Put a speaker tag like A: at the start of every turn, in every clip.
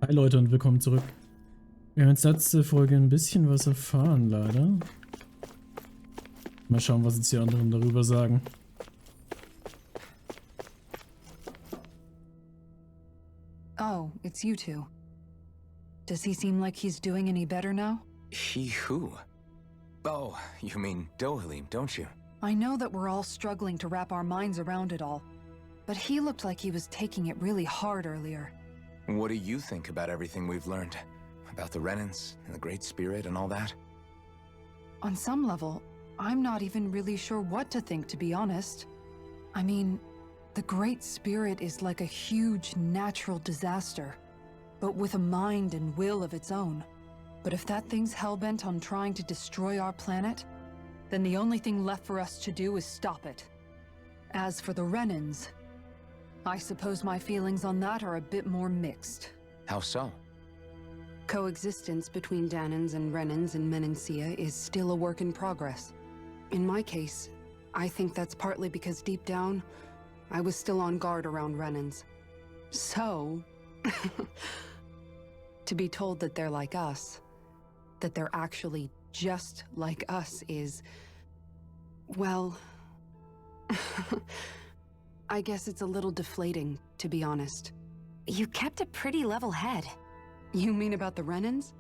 A: Hi Leute und willkommen zurück. Wir haben jetzt letzte Folge ein bisschen was erfahren, leider. Mal schauen, was jetzt die anderen darüber sagen.
B: Oh, it's you two. Does he seem like he's doing any better now?
C: He who? Oh, you mean Dohalim, don't you?
B: I know that we're all struggling to wrap our minds around it all, but he looked like he was taking it really hard earlier.
C: What do you think about everything we've learned? About the Renans and the Great Spirit and all that?
B: On some level, I'm not even really sure what to think, to be honest. I mean, the Great Spirit is like a huge natural disaster, but with a mind and will of its own. But if that thing's hell-bent on trying to destroy our planet, then the only thing left for us to do is stop it. As for the Renans, I suppose my feelings on that are a bit more mixed.
C: How so?
B: Coexistence between Danans and Renans in Menancia is still a work in progress. In my case, I think that's partly because deep down, I was still on guard around Renans. So, to be told that they're like us, that they're actually just like us is, well, I guess it's a little deflating, to be honest.
D: You kept a pretty level head.
B: You mean about the Renans?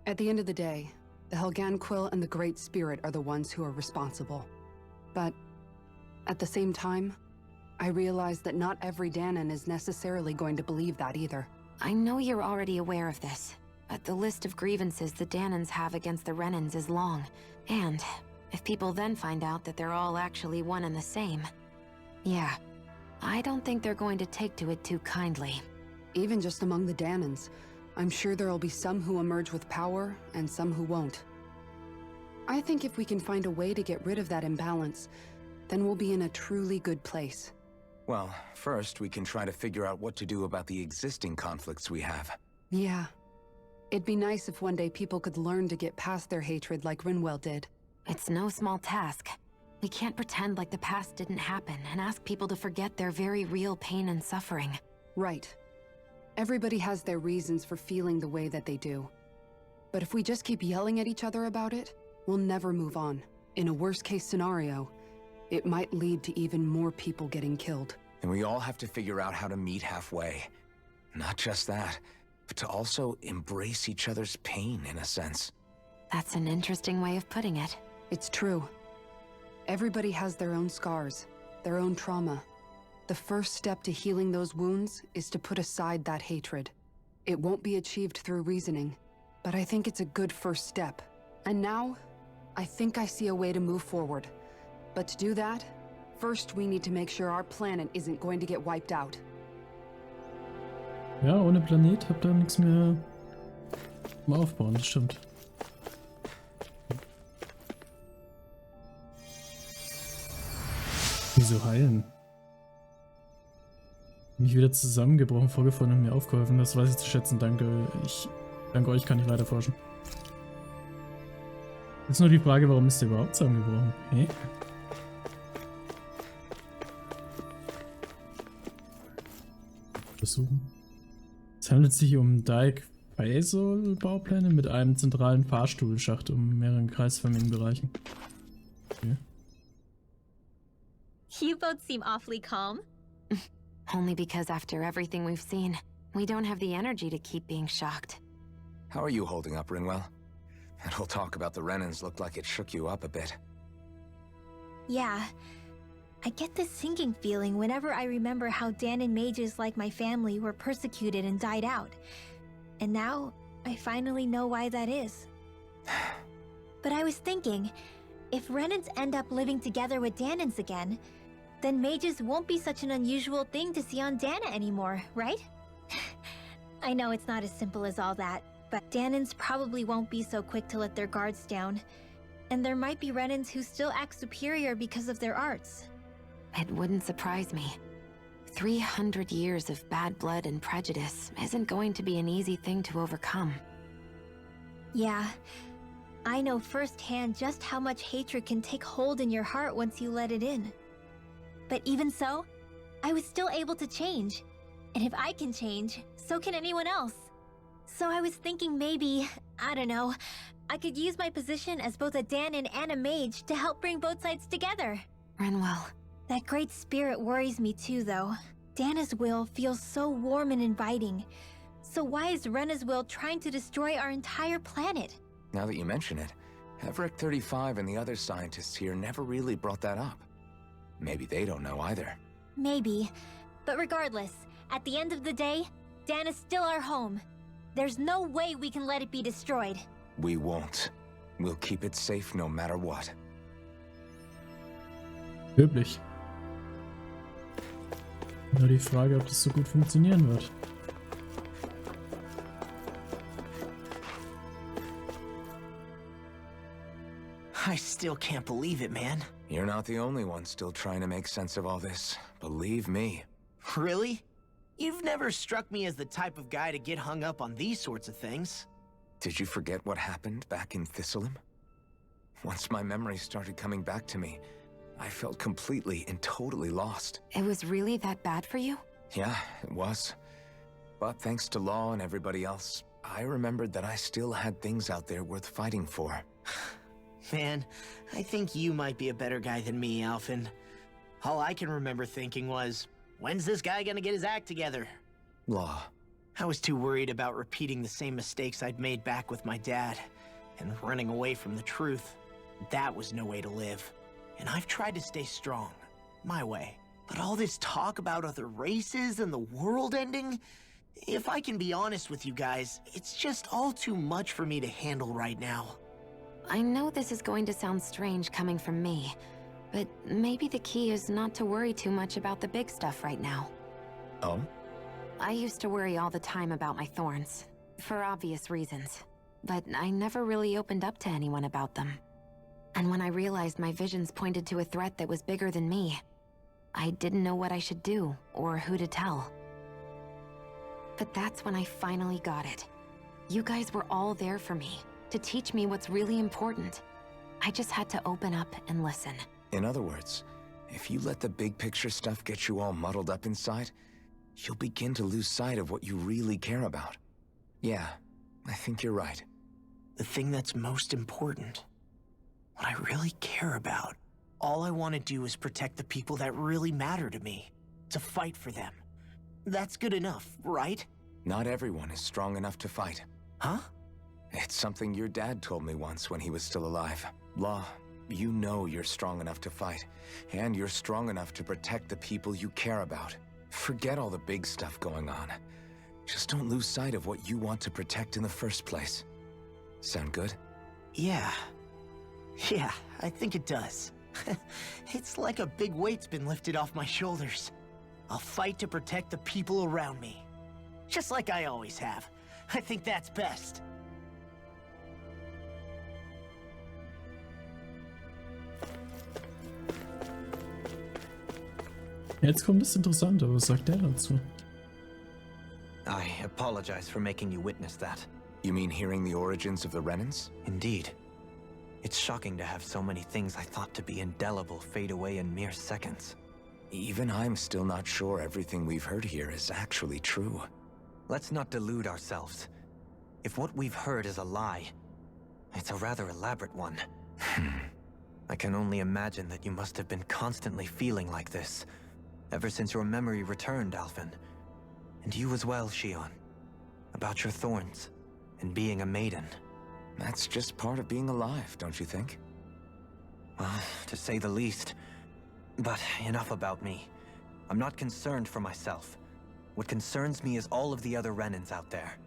B: At the end of the day, the Helgan Quill and the Great Spirit are the ones who are responsible. But at the same time, I realize that not every Danan is necessarily going to believe that either.
D: I know you're already aware of this, but the list of grievances the Danans have against the Renans is long. And if people then find out that they're all actually one and the same, yeah, I don't think they're going to take to it too kindly.
B: Even just among the Danans, I'm sure there'll be some who emerge with power and some who won't. I think if we can find a way to get rid of that imbalance, then we'll be in a truly good place.
C: Well, first we can try to figure out what to do about the existing conflicts we have.
B: Yeah. It'd be nice if one day people could learn to get past their hatred like Rinwell did.
D: It's no small task. We can't pretend like the past didn't happen and ask people to forget their very real pain and suffering.
B: Right. Everybody has their reasons for feeling the way that they do. But if we just keep yelling at each other about it, we'll never move on. In a worst-case scenario, it might lead to even more people getting killed.
C: And we all have to figure out how to meet halfway. Not just that, but to also embrace each other's pain, in a sense.
D: That's an interesting way of putting it.
B: It's true. Everybody has their own scars, their own trauma. The first step to healing those wounds is to put aside that hatred. It won't be achieved through reasoning, but I think it's a good first step. And now, I think I see a way to move forward. But to do that, first we need to make sure our planet isn't going to get wiped out.
A: Ja, ohne Planet habt ihr nichts mehr zum Aufbauen, das stimmt. Wieso heilen? Mich wieder zusammengebrochen, vorgefallen und mir aufgeholfen. Das weiß ich zu schätzen. Danke. Dank euch kann ich weiter forschen. Jetzt nur die Frage, warum ist der überhaupt zusammengebrochen? Hä? Versuchen. Es handelt sich um Dike-Baupläne mit einem zentralen Fahrstuhlschacht um mehreren Kreisfamilienbereichen. Okay.
E: You both seem awfully calm.
D: Only because after everything we've seen, we don't have the energy to keep being shocked.
C: How are you holding up, Rinwell? That whole talk about the Renans looked like it shook you up a bit.
E: Yeah. I get this sinking feeling whenever I remember how Danan mages like my family were persecuted and died out. And now, I finally know why that is. But I was thinking, if Renans end up living together with Danans again, then mages won't be such an unusual thing to see on Dana anymore, right? I know it's not as simple as all that, but Danans probably won't be so quick to let their guards down. And there might be Renans who still act superior because of their arts.
D: It wouldn't surprise me. 300 years of bad blood and prejudice isn't going to be an easy thing to overcome.
E: Yeah. I know firsthand just how much hatred can take hold in your heart once you let it in. But even so, I was still able to change. And if I can change, so can anyone else. So I was thinking maybe, I don't know, I could use my position as both a Danon and a mage to help bring both sides together.
D: Renwell.
E: That great spirit worries me too, though. Dana's will feels so warm and inviting. So why is Rena's will trying to destroy our entire planet?
C: Now that you mention it, Everett 35 and the other scientists here never really brought that up. Maybe they don't know either.
E: Maybe. But regardless, at the end of the day, Dana's still our home. There's no way we can let it be destroyed.
C: We won't. We'll keep it safe no matter what.
A: Löblich. Nur die Frage, ob das so gut funktionieren wird.
F: I still can't believe it, man.
C: You're not the only one still trying to make sense of all this. Believe me.
F: Really? You've never struck me as the type of guy to get hung up on these sorts of things.
C: Did you forget what happened back in Thistleum? Once my memory started coming back to me, I felt completely and totally lost.
D: It was really that bad for you?
C: Yeah, it was. But thanks to Law and everybody else, I remembered that I still had things out there worth fighting for.
F: Man, I think you might be a better guy than me, Alphen. All I can remember thinking was, when's this guy gonna get his act together?
C: Law.
F: I was too worried about repeating the same mistakes I'd made back with my dad, and running away from the truth. That was no way to live. And I've tried to stay strong, my way. But all this talk about other races and the world ending, if I can be honest with you guys, it's just all too much for me to handle right now.
D: I know this is going to sound strange coming from me, but maybe the key is not to worry too much about the big stuff right now.
C: Oh?
D: I used to worry all the time about my thorns, for obvious reasons, but I never really opened up to anyone about them. And when I realized my visions pointed to a threat that was bigger than me, I didn't know what I should do or who to tell. But that's when I finally got it. You guys were all there for me, to teach me what's really important. I just had to open up and listen.
C: In other words, if you let the big picture stuff get you all muddled up inside, you'll begin to lose sight of what you really care about. Yeah, I think you're right.
F: The thing that's most important, what I really care about, all I want to do is protect the people that really matter to me, to fight for them. That's good enough, right?
C: Not everyone is strong enough to fight.
F: Huh?
C: It's something your dad told me once when he was still alive. Law, you know you're strong enough to fight, and you're strong enough to protect the people you care about. Forget all the big stuff going on. Just don't lose sight of what you want to protect in the first place. Sound good?
F: Yeah, I think it does. It's like a big weight's been lifted off my shoulders. I'll fight to protect the people around me. Just like I always have. I think that's best.
A: Jetzt kommt das Interessante, was sagt der dazu?
G: I apologize for making you witness that.
C: You mean hearing the origins of the Renans?
G: Indeed. It's shocking to have so many things I thought to be indelible fade away in mere seconds.
C: Even I'm still not sure everything we've heard here is actually true.
G: Let's not delude ourselves. If what we've heard is a lie, it's a rather elaborate one. I can only imagine that you must have been constantly feeling like this, ever since your memory returned, Alphen. And you as well, Shion. About your thorns, and being a maiden.
C: That's just part of being alive, don't you think?
G: Well, to say the least. But enough about me. I'm not concerned for myself. What concerns me is all of the other Renans out there.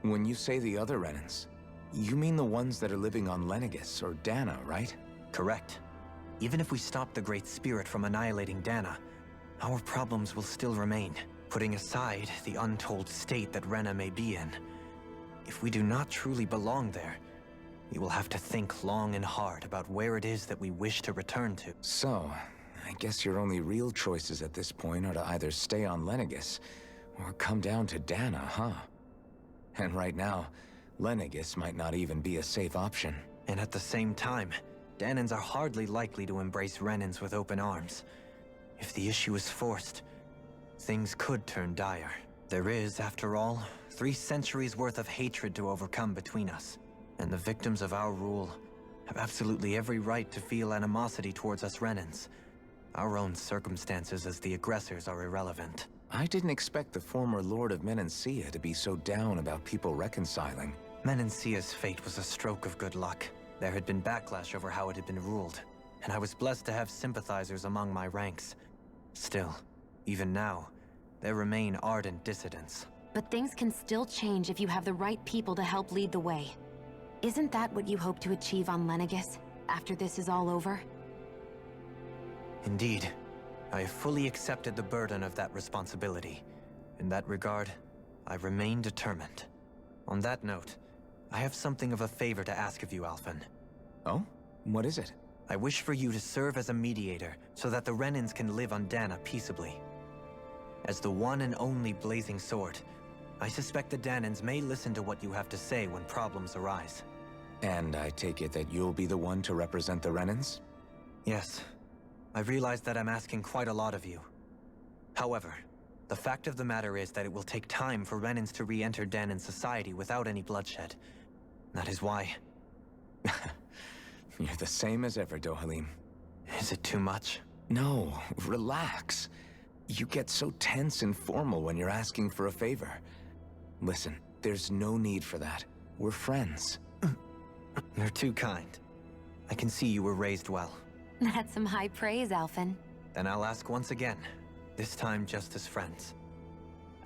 C: When you say the other Renans, you mean the ones that are living on Lenegis or Dana, right?
G: Correct. Even if we stop the Great Spirit from annihilating Dana, our problems will still remain, putting aside the untold state that Rena may be in. If we do not truly belong there, we will have to think long and hard about where it is that we wish to return to.
C: So, I guess your only real choices at this point are to either stay on Lenegis or come down to Dana, huh? And right now, Lenegis might not even be a safe option.
G: And at the same time, Danans are hardly likely to embrace Renans with open arms. If the issue is forced, things could turn dire. There is, after all, 3 centuries worth of hatred to overcome between us. And the victims of our rule have absolutely every right to feel animosity towards us Renans. Our own circumstances as the aggressors are irrelevant.
C: I didn't expect the former Lord of Menancia to be so down about people reconciling.
G: Menancia's fate was a stroke of good luck. There had been backlash over how it had been ruled, and I was blessed to have sympathizers among my ranks. Still, even now, there remain ardent dissidents.
D: But things can still change if you have the right people to help lead the way. Isn't that what you hope to achieve on Lenegis, after this is all over?
G: Indeed. I have fully accepted the burden of that responsibility. In that regard, I remain determined. On that note, I have something of a favor to ask of you, Alphen.
C: Oh? What is it?
G: I wish for you to serve as a mediator so that the Renans can live on Dana peaceably. As the one and only Blazing Sword, I suspect the Danans may listen to what you have to say when problems arise.
C: And I take it that you'll be the one to represent the Renans?
G: Yes. I realize that I'm asking quite a lot of you. However, the fact of the matter is that it will take time for Renans to re-enter Danan society without any bloodshed. That is why.
C: You're the same as ever, Dohalim.
G: Is it too much?
C: No, relax. You get so tense and formal when you're asking for a favor. Listen, there's no need for that. We're friends.
G: You're too kind. I can see you were raised well.
D: That's some high praise, Alphen.
G: Then I'll ask once again, this time just as friends.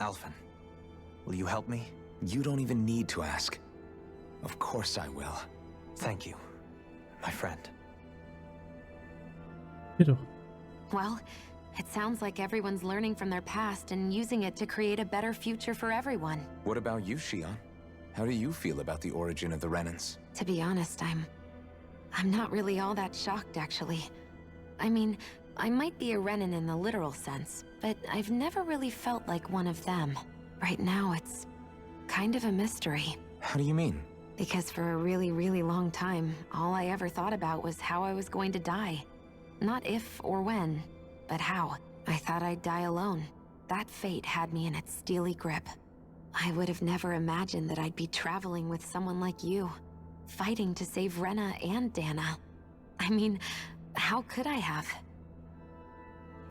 G: Alphen, will you help me?
C: You don't even need to ask. Of course I will.
G: Thank you, my friend.
A: Geht doch.
D: Well, it sounds like everyone's learning from their past and using it to create a better future for everyone.
C: What about you, Shion? How do you feel about the origin of the Renans?
D: To be honest, I'm not really all that shocked, actually. I mean, I might be a Renan in the literal sense, but I've never really felt like one of them. Right now, it's kind of a mystery.
C: How do you mean?
D: Because for a really, really long time, all I ever thought about was how I was going to die. Not if or when, but how. I thought I'd die alone. That fate had me in its steely grip. I would have never imagined that I'd be traveling with someone like you, fighting to save Rena and Dana. I mean, how could I have?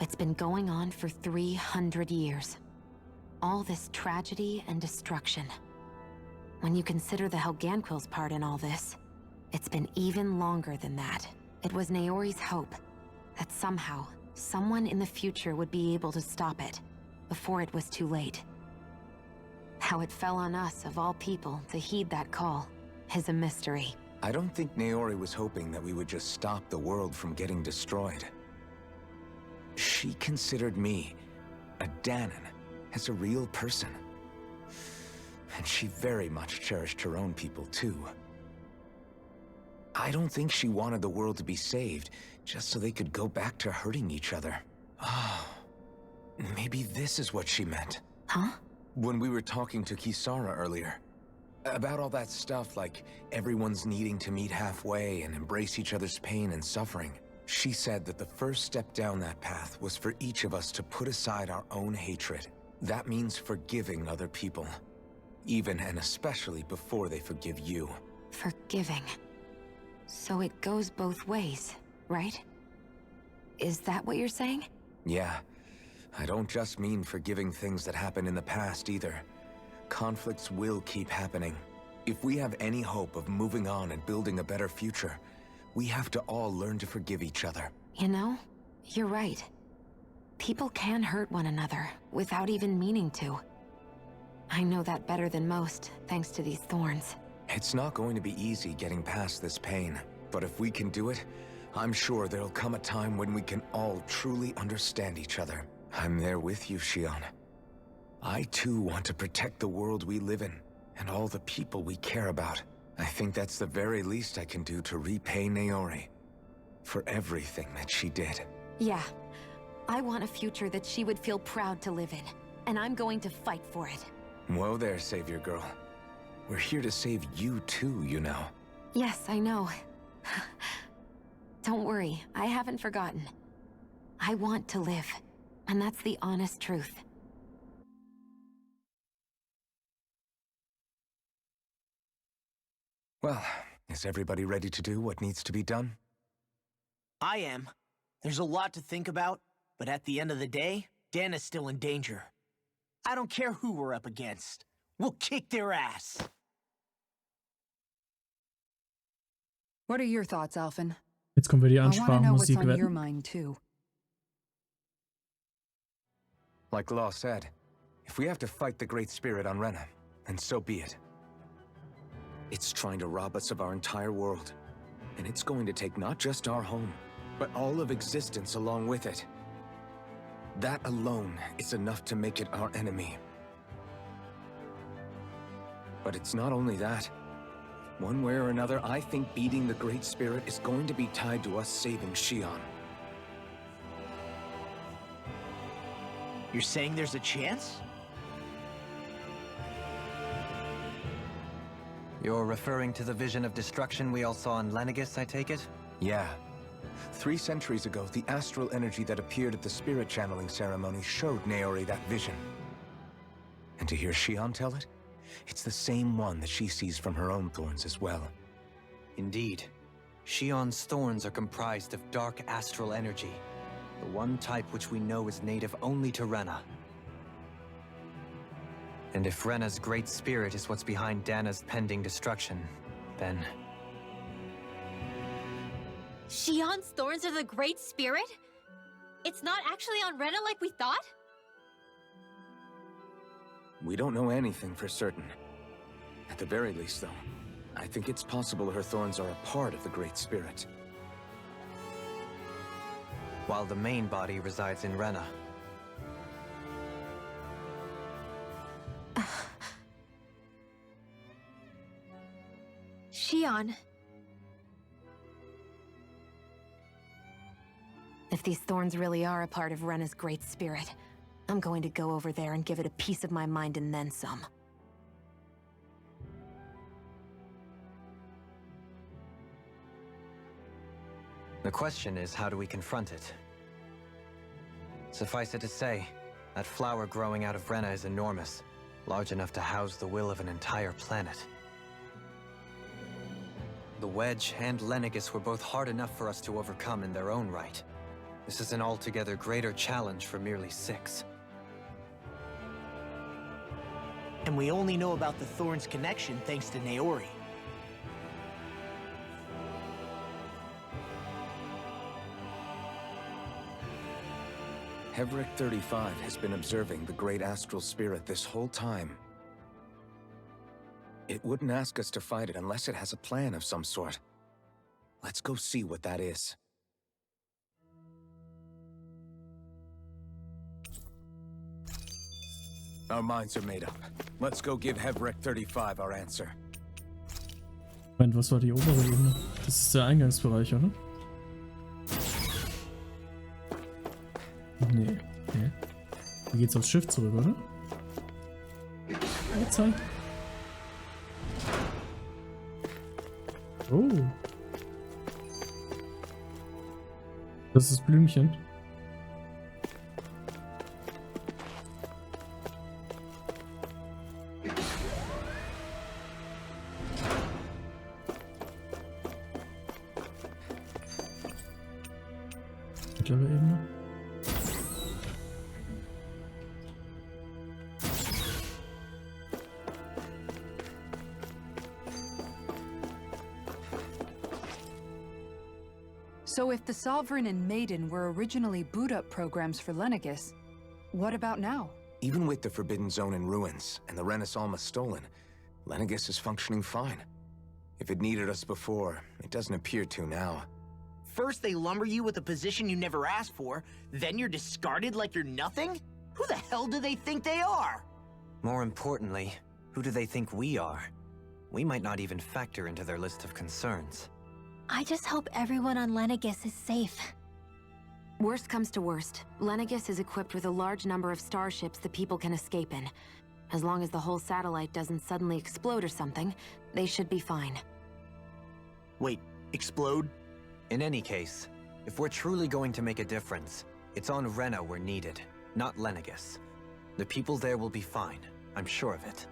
D: It's been going on for 300 years. All this tragedy and destruction. When you consider the Helganquil's part in all this, it's been even longer than that. It was Naori's hope that somehow, someone in the future would be able to stop it, before it was too late. How it fell on us, of all people, to heed that call is a mystery.
C: I don't think Naori was hoping that we would just stop the world from getting destroyed. She considered me, a Danan, as a real person. And she very much cherished her own people, too. I don't think she wanted the world to be saved, just so they could go back to hurting each other. Oh, maybe this is what she meant.
D: Huh?
C: When we were talking to Kisara earlier. About all that stuff, like everyone's needing to meet halfway and embrace each other's pain and suffering. She said that the first step down that path was for each of us to put aside our own hatred. That means forgiving other people. Even and especially before they forgive you.
D: Forgiving. So it goes both ways, right? Is that what you're saying?
C: Yeah. I don't just mean forgiving things that happened in the past either. Conflicts will keep happening. If we have any hope of moving on and building a better future, we have to all learn to forgive each other.
D: You know, you're right. People can hurt one another without even meaning to. I know that better than most, thanks to these thorns.
C: It's not going to be easy getting past this pain, but if we can do it, I'm sure there'll come a time when we can all truly understand each other. I'm there with you, Shion. I too want to protect the world we live in, and all the people we care about. I think that's the very least I can do to repay Naori for everything that she did.
D: Yeah. I want a future that she would feel proud to live in, and I'm going to fight for it.
C: Whoa there, Savior Girl. We're here to save you too, you know.
D: Yes, I know. Don't worry, I haven't forgotten. I want to live, and that's the honest truth.
C: Well, is everybody ready to do what needs to be done?
F: I am. There's a lot to think about, but at the end of the day, Dan is still in danger. I don't care who we're up against. We'll kick their ass.
B: What are your thoughts, Alphen?
A: Jetzt kommen wir die
B: I want to know what's
A: Ansprachenmusik
B: on your
A: wetten.
B: mind, too.
C: Like Law said, if we have to fight the Great Spirit on Rena, then so be it. It's trying to rob us of our entire world. And it's going to take not just our home, but all of existence along with it. That alone is enough to make it our enemy. But it's not only that. One way or another, I think beating the Great Spirit is going to be tied to us saving Xion.
F: You're saying there's a chance?
G: You're referring to the vision of destruction we all saw in Lenegis, I take it?
C: Yeah. 3 centuries ago, the astral energy that appeared at the spirit channeling ceremony showed Naori that vision. And to hear Xion tell it, it's the same one that she sees from her own thorns as well.
G: Indeed. Xion's thorns are comprised of dark astral energy, the one type which we know is native only to Rena. And if Rena's great spirit is what's behind Dana's pending destruction, then...
E: Xion's thorns are the Great Spirit? It's not actually on Rena like we thought?
C: We don't know anything for certain. At the very least, though, I think it's possible her thorns are a part of the Great Spirit.
G: While the main body resides in Rena.
E: Xion.
D: If these thorns really are a part of Rena's great spirit, I'm going to go over there and give it a piece of my mind and then some.
G: The question is, how do we confront it? Suffice it to say, that flower growing out of Rena is enormous, large enough to house the will of an entire planet. The Wedge and Lenegis were both hard enough for us to overcome in their own right. This is an altogether greater challenge for merely 6.
F: And we only know about the Thorns connection thanks to Naori.
C: Hevric 35 has been observing the Great Astral Spirit this whole time. It wouldn't ask us to fight it unless it has a plan of some sort. Let's go see what that is. Our minds are made up. Let's go give Hevric 35 our answer.
A: Moment, was war die obere Ebene? Das ist der Eingangsbereich, oder? Nee. Okay. Hier geht's aufs Schiff zurück, oder? Jetzt halt. Oh. Das ist das Blümchen. Mittlere Ebene.
B: So if the Sovereign and Maiden were originally boot-up programs for Lenegis, what about now?
C: Even with the Forbidden Zone in ruins and the Renis almost stolen, Lenegis is functioning fine. If it needed us before, it doesn't appear to now.
F: First they lumber you with a position you never asked for, then you're discarded like you're nothing? Who the hell do they think they are?
G: More importantly, who do they think we are? We might not even factor into their list of concerns.
E: I just hope everyone on Lenegis is safe.
D: Worst comes to worst, Lenegis is equipped with a large number of starships the people can escape in. As long as the whole satellite doesn't suddenly explode or something, they should be fine.
F: Wait, explode?
G: In any case, if we're truly going to make a difference, it's on Rena we're needed, not Lenegis. The people there will be fine, I'm sure of it.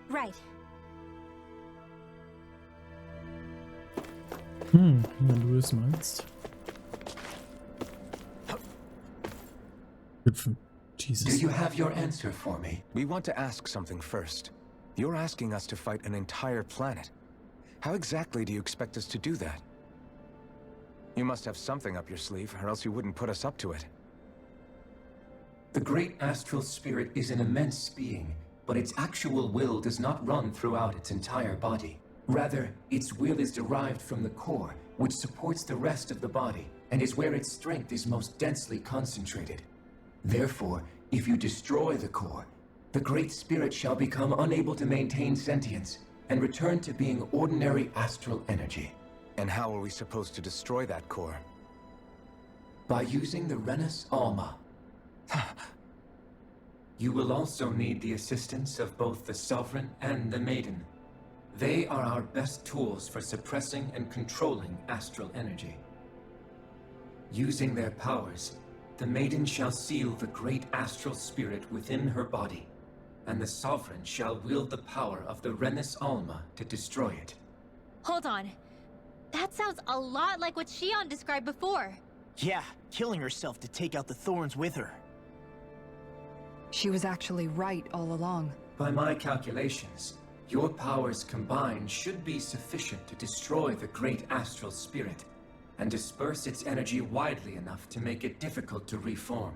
E: Right.
A: Wenn du es meinst. Hüpfen. Jesus.
H: Do you have your answer for me?
C: We want to ask something first. You're asking us to fight an entire planet. How exactly do you expect us to do that? You must have something up your sleeve, or else you wouldn't put us up to it.
H: The great astral spirit is an immense being, but its actual will does not run throughout its entire body. Rather, its will is derived from the core, which supports the rest of the body, and is where its strength is most densely concentrated. Therefore, if you destroy the core, the Great Spirit shall become unable to maintain sentience, and return to being ordinary astral energy.
C: And how are we supposed to destroy that core?
H: By using the Renus Alma. You will also need the assistance of both the Sovereign and the Maiden. They are our best tools for suppressing and controlling astral energy. Using their powers, the Maiden shall seal the great astral spirit within her body, and the Sovereign shall wield the power of the Renus Alma to destroy it.
E: Hold on. That sounds a lot like what Shion described before.
F: Yeah, killing herself to take out the thorns with her.
B: She was actually right all along.
H: By my calculations, your powers combined should be sufficient to destroy the great astral spirit, and disperse its energy widely enough to make it difficult to reform.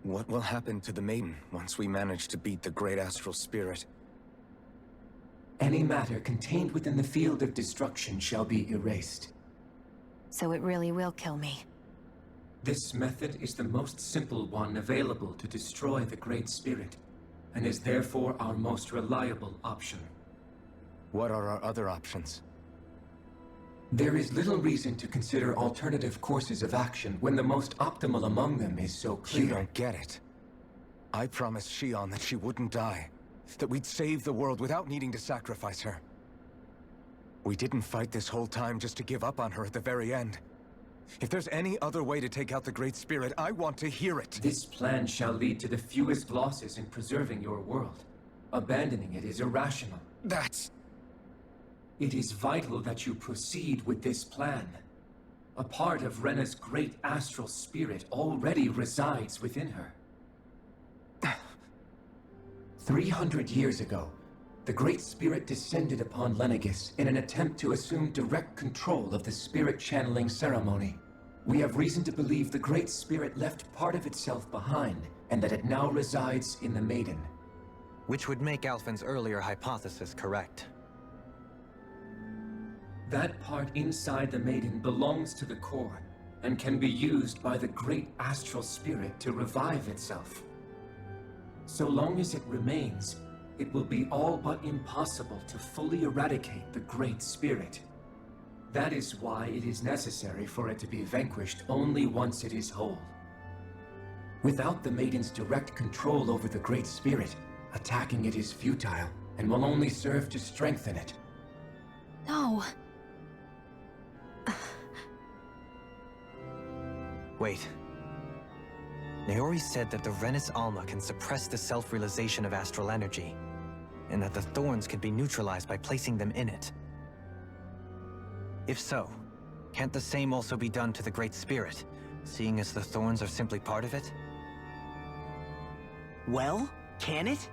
C: What will happen to the Maiden once we manage to beat the great astral spirit?
H: Any matter contained within the field of destruction shall be erased.
D: So it really will kill me.
H: This method is the most simple one available to destroy the Great Spirit, and is therefore our most reliable option.
C: What are our other options?
H: There is little reason to consider alternative courses of action when the most optimal among them is so clear.
C: You don't get it. I promised Shion that she wouldn't die, that we'd save the world without needing to sacrifice her. We didn't fight this whole time just to give up on her at the very end. If there's any other way to take out the Great Spirit, I want to hear it.
H: This plan shall lead to the fewest losses in preserving your world. Abandoning it is irrational.
C: That's...
H: It is vital that you proceed with this plan. A part of Rena's great astral spirit already resides within her. 300 years ago, the Great Spirit descended upon Lenegis in an attempt to assume direct control of the spirit channeling ceremony. We have reason to believe the Great Spirit left part of itself behind, and that it now resides in the Maiden.
G: Which would make Alphen's earlier hypothesis correct.
H: That part inside the Maiden belongs to the core, and can be used by the great astral spirit to revive itself. So long as it remains, it will be all but impossible to fully eradicate the Great Spirit. That is why it is necessary for it to be vanquished only once it is whole. Without the Maiden's direct control over the Great Spirit, attacking it is futile, and will only serve to strengthen it.
E: No.
G: Wait. Naori said that the Renus Alma can suppress the self-realization of astral energy, and that the thorns could be neutralized by placing them in it. If so, can't the same also be done to the Great Spirit, seeing as the thorns are simply part of it?
F: Well, can it?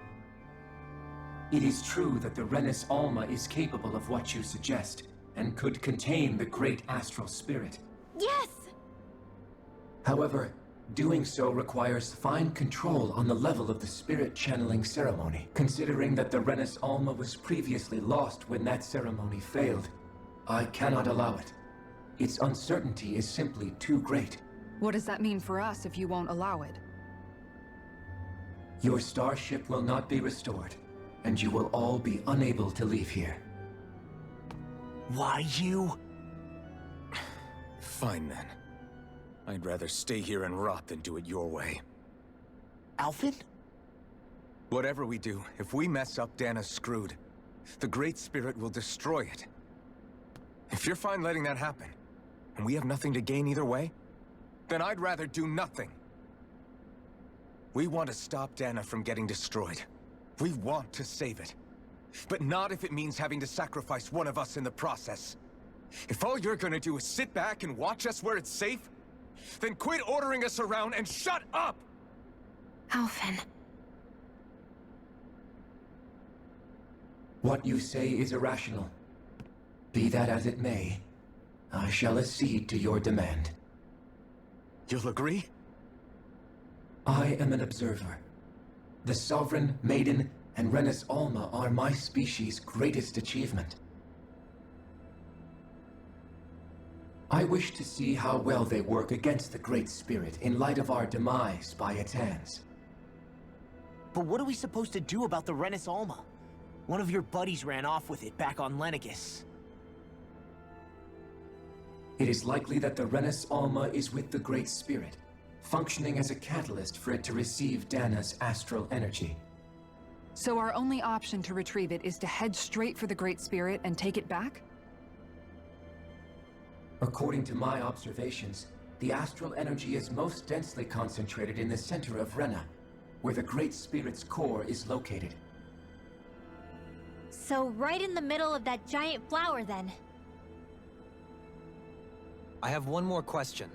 H: It is true that the Renus Alma is capable of what you suggest, and could contain the great astral spirit.
E: Yes!
H: However, doing so requires fine control on the level of the spirit channeling ceremony, considering that the Renus Alma was previously lost when that ceremony failed. I cannot allow it. Its uncertainty is simply too great.
B: What does that mean for us if you won't allow it?
H: Your starship will not be restored, and you will all be unable to leave here.
F: Why you?
C: Fine then. I'd rather stay here and rot than do it your way.
F: Alphen?
C: Whatever we do, if we mess up, Dana's screwed. The Great Spirit will destroy it. If you're fine letting that happen, and we have nothing to gain either way, then I'd rather do nothing. We want to stop Dana from getting destroyed. We want to save it. But not if it means having to sacrifice one of us in the process. If all you're gonna do is sit back and watch us where it's safe, then quit ordering us around and shut up!
D: Alphen.
H: What you say is irrational. Be that as it may, I shall accede to your demand.
C: You'll agree?
H: I am an observer. The Sovereign, Maiden, and Renis Alma are my species' greatest achievement. I wish to see how well they work against the Great Spirit in light of our demise by its hands.
F: But what are we supposed to do about the Renis Alma? One of your buddies ran off with it back on Lenegis.
H: It is likely that the Renis Alma is with the Great Spirit, functioning as a catalyst for it to receive Dana's astral energy.
B: So our only option to retrieve it is to head straight for the Great Spirit and take it back?
H: According to my observations, the astral energy is most densely concentrated in the center of Rena, where the Great Spirit's core is located.
E: So right in the middle of that giant flower, then.
G: I have one more question.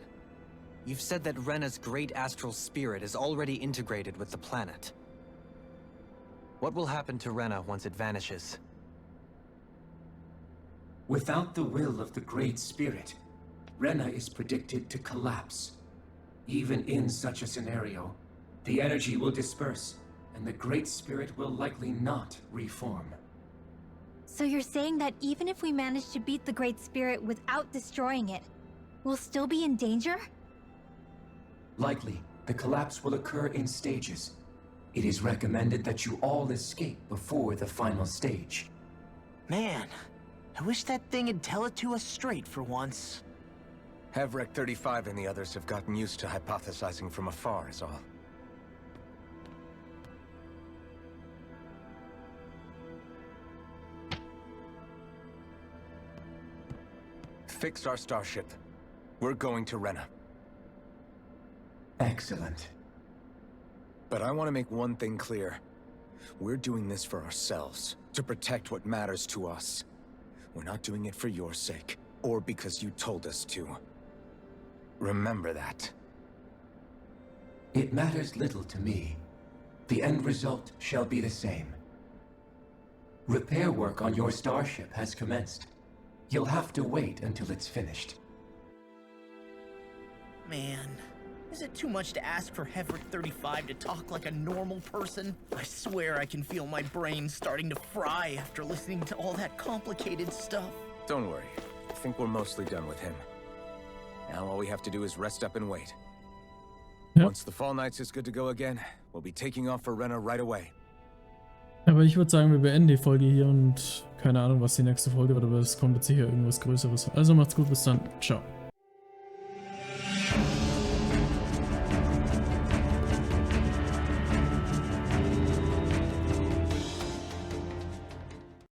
G: You've said that Rena's great astral spirit is already integrated with the planet. What will happen to Rena once it vanishes?
H: Without the will of the Great Spirit, Rena is predicted to collapse. Even in such a scenario, the energy will disperse, and the Great Spirit will likely not reform.
E: So you're saying that even if we manage to beat the Great Spirit without destroying it, we'll still be in danger?
H: Likely, the collapse will occur in stages. It is recommended that you all escape before the final stage.
F: Man, I wish that thing would tell it to us straight for once.
C: Havrek 35 and the others have gotten used to hypothesizing from afar is all. Fix our starship. We're going to Rena.
H: Excellent.
C: But I want to make one thing clear. We're doing this for ourselves, to protect what matters to us. We're not doing it for your sake, or because you told us to. Remember that.
H: It matters little to me. The end result shall be the same. Repair work on your starship has commenced. You'll have to wait until it's finished.
F: Man, is it too much to ask for Havrek 35 to talk like a normal person? I swear I can feel my brain starting to fry after listening to all that complicated stuff.
C: Don't worry. I think we're mostly done with him. Now all we have to do is rest up and wait.
A: Ja.
C: Once the Fall Knights is good to go again, we'll be taking off for Rena right away.
A: Aber ich würde sagen, wir beenden die Folge hier und keine Ahnung, was die nächste Folge wird, aber es kommt jetzt sicher irgendwas Größeres. Also macht's gut, bis dann. Ciao.